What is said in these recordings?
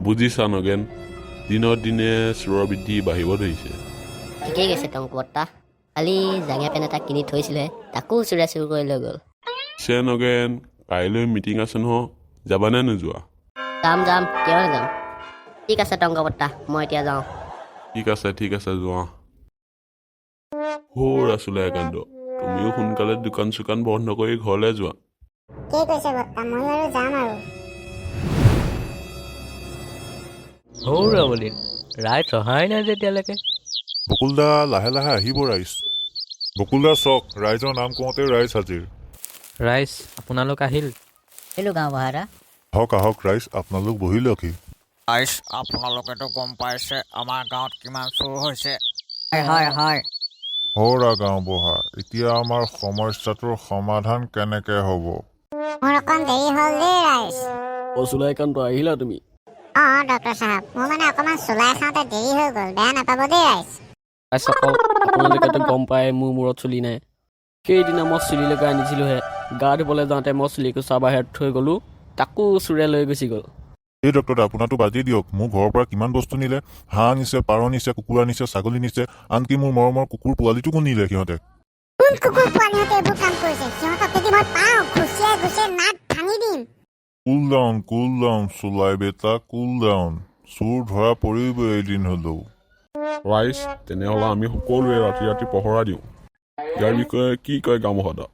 বুজিছা নগেন, দিনৰ দিনে চোৰৰ বৃদ্ধি বাঢ়িব ধৰিছে। ঠিকেই কৈছে টংকু বৰ্তা। কালি জাঙিয়া পেন এটা কিনি থৈছিলে, তাকো চোৰে চুৰ কৰি লৈ গ'ল। নগেন, কাইলৈ মিটিং আছে নহয়, যাবানে নোযোৱা? যাম কিয় নাযাম। ঠিক আছে টংকু বৰ্তা, মই এতিয়া যাওঁ। ঠিক আছে যোৱা। ৰাচুলে একান্ত, তুমিও সোনকালে দোকান চোকান বন্ধ কৰি ঘৰলৈ যোৱা। কি কৈছে বৰ্তা, মই আৰু যাম আৰু। ৰবলিন, ৰাইজ অহাই নাই যেতিয়ালৈকে। বকুলদা লাহে লাহে আহিব ৰাইজ। বকুলদা চক, ৰাইজৰ নাম কওঁতে ৰাইজ হাজিৰ। ৰাইজ আপোনালোক আহিল। গাঁওবুঢ়া আহক ৰাইজ, আপোনালোক বহিলহি। ৰাইজ, আপোনালোকেতো গম পাইছে আমাৰ গাঁৱত কিমান চোৰ হৈছে। হয় গাঁওবুঢ়া, এতিয়া আমাৰ সমস্যাটোৰ সমাধান কেনেকে হ'ব? মোৰ অকণ দেৰি হ'ল দেই ৰাইজ। চুলাইকান্ত আহিলা তুমি? ডক্টৰ চাহাব, মোৰ মানে অকণমান চুলাই খাওঁতে দেৰি হৈ গ'ল, বেয়া নাপাব দেই ৰাইজ। আপোনালোকেতো গম পায় মোৰ মূৰত চুলি নাই। সেইদিনা মই চুলি লগাই আনিছিলোঁহে, গা ধুবলৈ যাওঁতে মই চুলিটো চাহ বাহিৰত থৈ গ'লোঁ, তাকো চোৰে লৈ গুচি গ'ল। এই ডক্টৰ আপোনাৰতো বাজি দিয়ক, মোৰ ঘৰৰ পৰা কিমান বস্তু নিলে। হাঁহ নিছে, পাৰ নিছে, কুকুৰা নিছে, ছাগলী নিছে, আনকি মোৰ মৰমৰ কুকুৰ পোৱালিটোকো নিলে সিহঁতে। কোন কুকুৰ পোৱালিহঁতে এইবোৰ কাম কৰিছে? সিহঁতক যদি মই পাওঁ, ঘুচিয়াই নাক ভাঙি দিম। কুল ডাউন চুলাই বেটা, কুল ডাউন। চোৰ ধৰা পৰিব এদিন হ'লেও। ৰাইজ, তেনেহ'লে আমি সকলোৱে ৰাতি ৰাতি পহৰা দিওঁ। ইয়াৰ বিষয়ে কি কয় গাঁওবুঢ়া?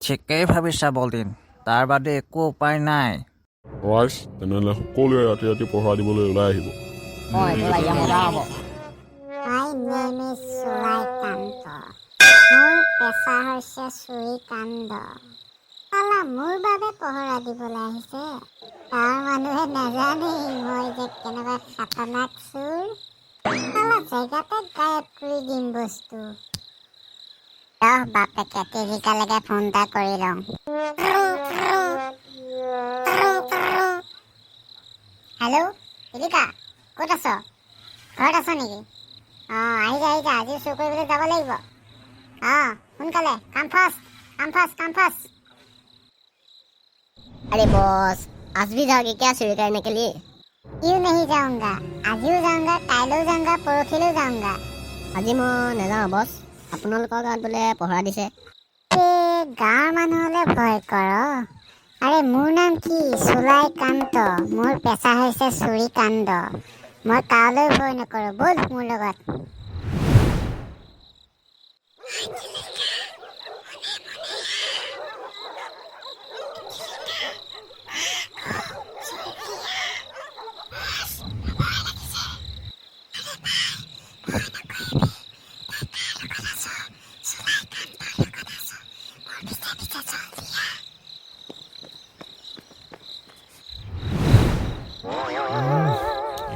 ঠিকেই ভাবিছা বলদিন, তাৰ বাদে একো উপায় নাই। ৰাইজ, তেনেহ'লে সকলোৱে ৰাতি ৰাতি পহৰা দিবলৈ ওলাই আহিব। My name is চুলাইকান্ত। মোৰ পেচা হৈছে চুৰি কাণ্ড। মোৰ বাবে পহৰা দিবলৈ আহিছে। তাৰ মানুহে নাজানেই মই যে কেনেকুৱা খাতৰনাক চোৰ। জেগাতে গায়ব কৰি দিম বস্তু। বাপেকে তেৰিকালৈকে ফোন এটা কৰি লওঁ। হেল্ল' তেৰিকা, ক'ত আছ? ঘৰত আছ নেকি? আহি যা, আজি চুৰ কৰিবলৈ যাব লাগিব। সোনকালে, কাম ফাষ্ট। अरे बॉस, आज भी जाओगे क्या चोरी करने के लिए? क्यों नहीं जाऊंगा? আজিও যাওঁগা, কাইলৈও যাওঁগা, পৰহিলৈও যাওঁগা। আজি মই নাযাওঁ বছ, আপোনালোকৰ গাঁৱত বোলে পহৰা দিছে। গাঁৱৰ মানুহলৈ ভয় কৰ? আৰে মোৰ নাম কি? চুলাইকান্ত। মোৰ পেচা হৈছে চুৰি কাণ্ড। মই কালৈ ভয় নকৰোঁ, ব'ল মোৰ লগত।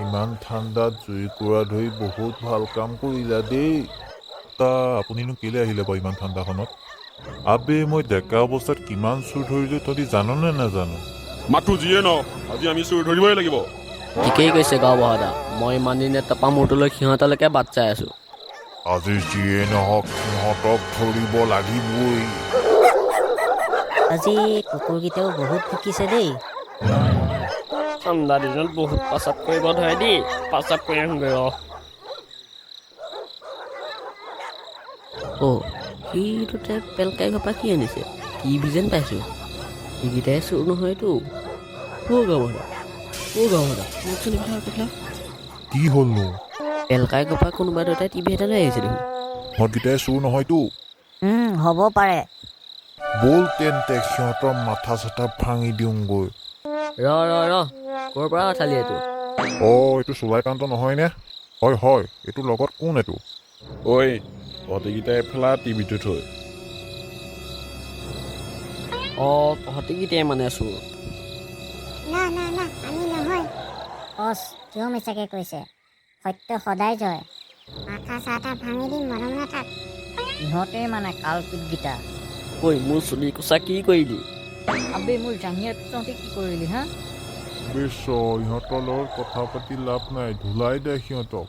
ইমান ঠাণ্ডাত জুই কুৰা ধৰি বহুত ভাল কাম কৰিলা দেই। আপুনিনো কেলৈ আহিলে বাৰু ইমান ঠাণ্ডাখনত? আবে, মই ডেকা অৱস্থাত কিমান চোৰ ধৰিলোঁ তহঁতি জাননে নাজানো? মাথো যিয়ে ন, আজি আমি চোৰ ধৰিবই লাগিব। ঠিকেই কৈছে গাঁওবুঢ়া, মই ইমান দিনে টপা মূৰটোলৈ সিহঁতলৈকে বাট চাই আছোঁ। আজি যিয়ে নহওক সিহঁতক ধৰিব লাগিবই। আজি কুকুৰকেইটাও বহুত ভুকিছে দেই। ঠাণ্ডা দিনত বহুত পাচাপ কৰিব ধৰে দেই, পাচাপ কৰি আহোঁগৈ ৰ। সেইটোতে পেলকাই ঘপা কি আনিছে? টিভি যেন পাইছোঁ। এইকেইটাই চোৰ নহয়তো। গাঁওবুঢ়া, মোকচোন এইফালে। কি হ'লনো? পেলকাই ঘপা কোনোবা দুটাই টিভি এটা লৈ আহিছে দেখোন। সিহঁতকেইটাই চোৰ নহয়তো? হ'ব পাৰে। ব'ল তেন্তে সিহঁতৰ মাথা চাথা ভাঙি দিওঁগৈ। ৰ ক'ৰ পৰা উঠালি এইটো? এইটো চুলাইকান্ত নহয়নে? হয়, এইটো লগত কোন এইটো? তহঁতিকেইটাই এফালা টিভিটো থৈ। তহঁতিকেইটাই মানে চোৰ? না, আমি নহয়। বছ, কিয় মিছাকে কৈছে? সত্য সদায় জয়। মাথা চাথা ভাঙি দিম, মৰম নাথাক। ইহঁতেই মানে কালপিতকেইটা। মোৰ চুলি কোচা কি কৰিলি? আবে, মোৰ জাঙিয়াত তহঁতে কি কৰিলি হা? ইহঁতৰ লগত কথা পাতি লাভ নাই, ধুলাই দে সিহঁতক।